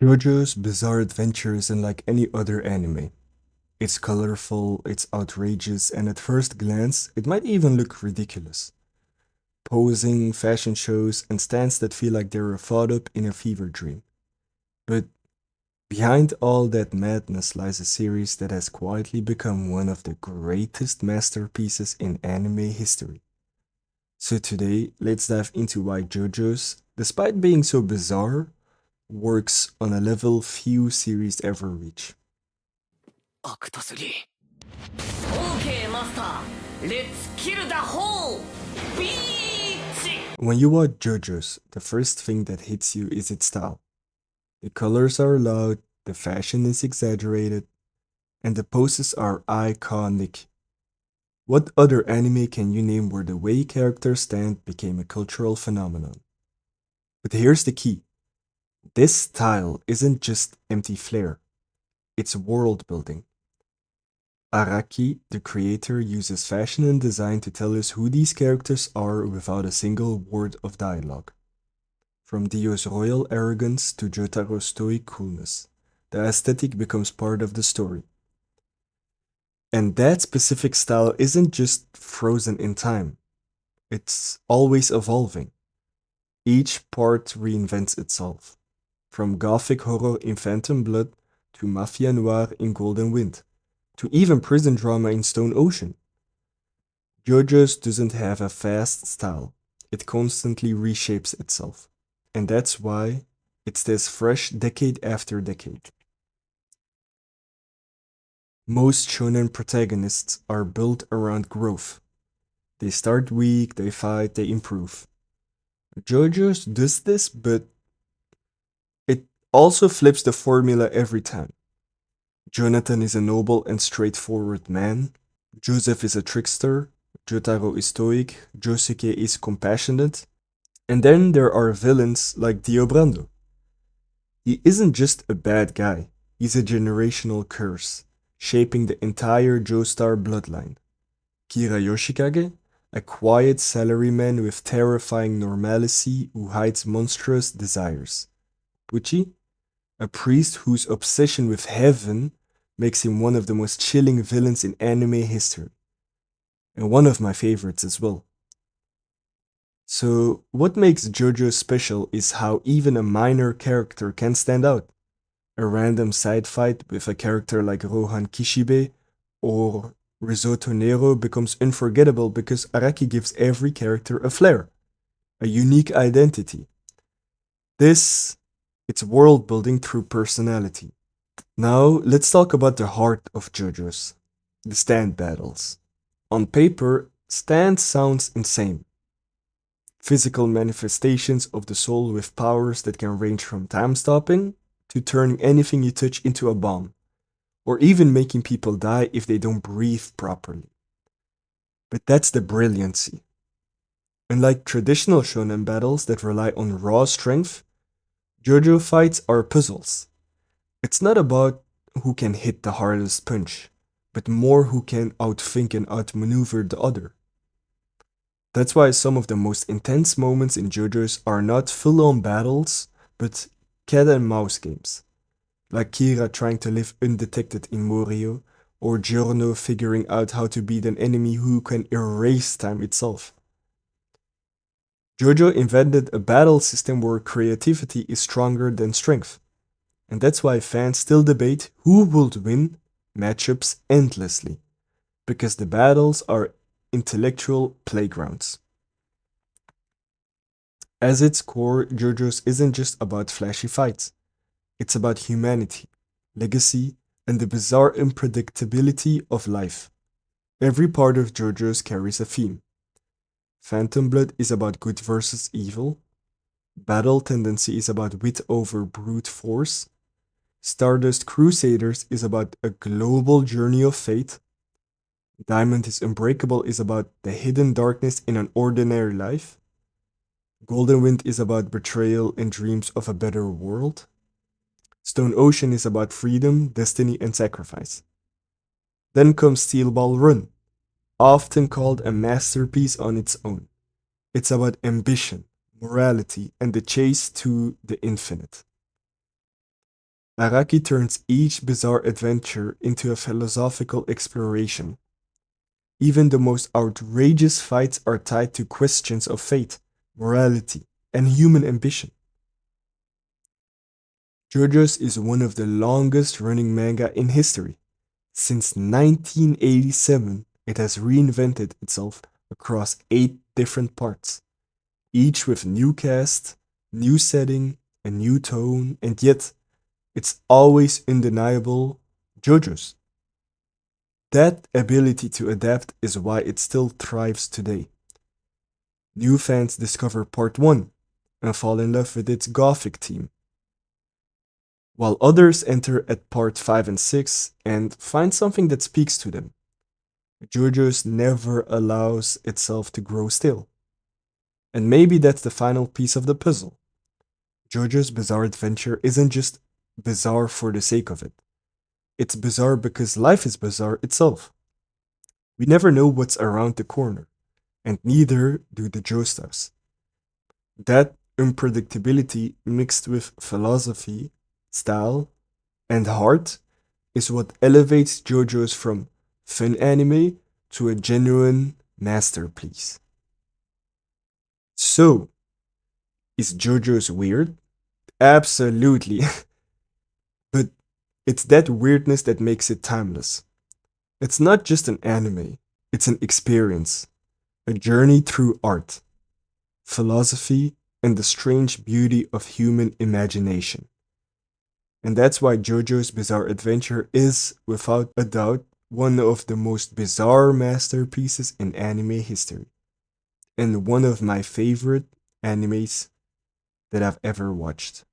JoJo's Bizarre Adventure isn't like any other anime. It's colorful, it's outrageous, and at first glance, it might even look ridiculous. Posing, fashion shows, and stands that feel like they were thought up in a fever dream. But behind all that madness lies a series that has quietly become one of the greatest masterpieces in anime history. So today, let's dive into why JoJo's, despite being so bizarre, works on a level few series ever reach. オーケーマスターレッツキルダホービーチ When you watch JoJo's, the first thing that hits you is its style. The colors are loud, the fashion is exaggerated, and the poses are iconic. What other anime can you name where the way characters stand became a cultural phenomenon? But here's the key. This style isn't just empty flair, it's world building. Araki, the creator, uses fashion and design to tell us who these characters are without a single word of dialogue. From Dio's royal arrogance to Jotaro's stoic coolness, the aesthetic becomes part of the story. And that specific style isn't just frozen in time, it's always evolving. Each part reinvents itself, from gothic horror in Phantom Blood to mafia noir in Golden Wind, to even prison drama in Stone Ocean. JoJo's doesn't have a fast style, it constantly reshapes itself. And that's why it stays fresh decade after decade. Most shonen protagonists are built around growth. They start weak, they fight, they improve. JoJo's does this, but it also flips the formula every time. Jonathan is a noble and straightforward man. Joseph is a trickster. Jotaro is stoic. Josuke is compassionate. And then there are villains like Dio Brando. He isn't just a bad guy, he's a generational curse, shaping the entire Joestar bloodline. Kira Yoshikage, a quiet salaryman with terrifying normalcy who hides monstrous desires. Pucci, a priest whose obsession with heaven makes him one of the most chilling villains in anime history. And one of my favorites as well. So, what makes JoJo special is how even a minor character can stand out. A random side fight with a character like Rohan Kishibe or Risotto Nero becomes unforgettable because Araki gives every character a flair, a unique identity. This, it's world building through personality. Now, let's talk about the heart of JoJo's, the stand battles. On paper, stand sounds insane. Physical manifestations of the soul with powers that can range from time stopping to turning anything you touch into a bomb, or even making people die if they don't breathe properly. But that's the brilliancy. Unlike traditional shonen battles that rely on raw strength, JoJo fights are puzzles. It's not about who can hit the hardest punch, but more who can outthink and outmaneuver the other. That's why some of the most intense moments in JoJo's are not full-on battles, but cat and mouse games, like Kira trying to live undetected in Morio, or Giorno figuring out how to beat an enemy who can erase time itself. JoJo invented a battle system where creativity is stronger than strength, and that's why fans still debate who would win matchups endlessly, because the battles are intellectual playgrounds. As its core, JoJo's isn't just about flashy fights. It's about humanity, legacy, and the bizarre unpredictability of life. Every part of JoJo's carries a theme. Phantom Blood is about good versus evil. Battle Tendency is about wit over brute force. Stardust Crusaders is about a global journey of fate. Diamond is Unbreakable is about the hidden darkness in an ordinary life. Golden Wind is about betrayal and dreams of a better world. Stone Ocean is about freedom, destiny, and sacrifice. Then comes Steel Ball Run, often called a masterpiece on its own. It's about ambition, morality, and the chase to the infinite. Araki turns each bizarre adventure into a philosophical exploration. Even the most outrageous fights are tied to questions of fate, morality, and human ambition. JoJo's is one of the longest running manga in history. Since 1987, it has reinvented itself across 8 different parts, each with new cast, new setting, a new tone, and yet it's always undeniable JoJo's. That ability to adapt is why it still thrives today. New fans discover Part 1 and fall in love with its gothic theme, while others enter at Part 5 and 6 and find something that speaks to them. JoJo's never allows itself to grow still. And maybe that's the final piece of the puzzle. JoJo's Bizarre Adventure isn't just bizarre for the sake of it. It's bizarre because life is bizarre itself. We never know what's around the corner, and neither do the Joestars. That unpredictability mixed with philosophy, style, and heart is what elevates JoJo's from fun anime to a genuine masterpiece. So, is JoJo's weird? Absolutely. But it's that weirdness that makes it timeless. It's not just an anime, it's an experience, a journey through art, philosophy, and the strange beauty of human imagination. And that's why JoJo's Bizarre Adventure is, without a doubt, one of the most bizarre masterpieces in anime history, and one of my favorite animes that I've ever watched.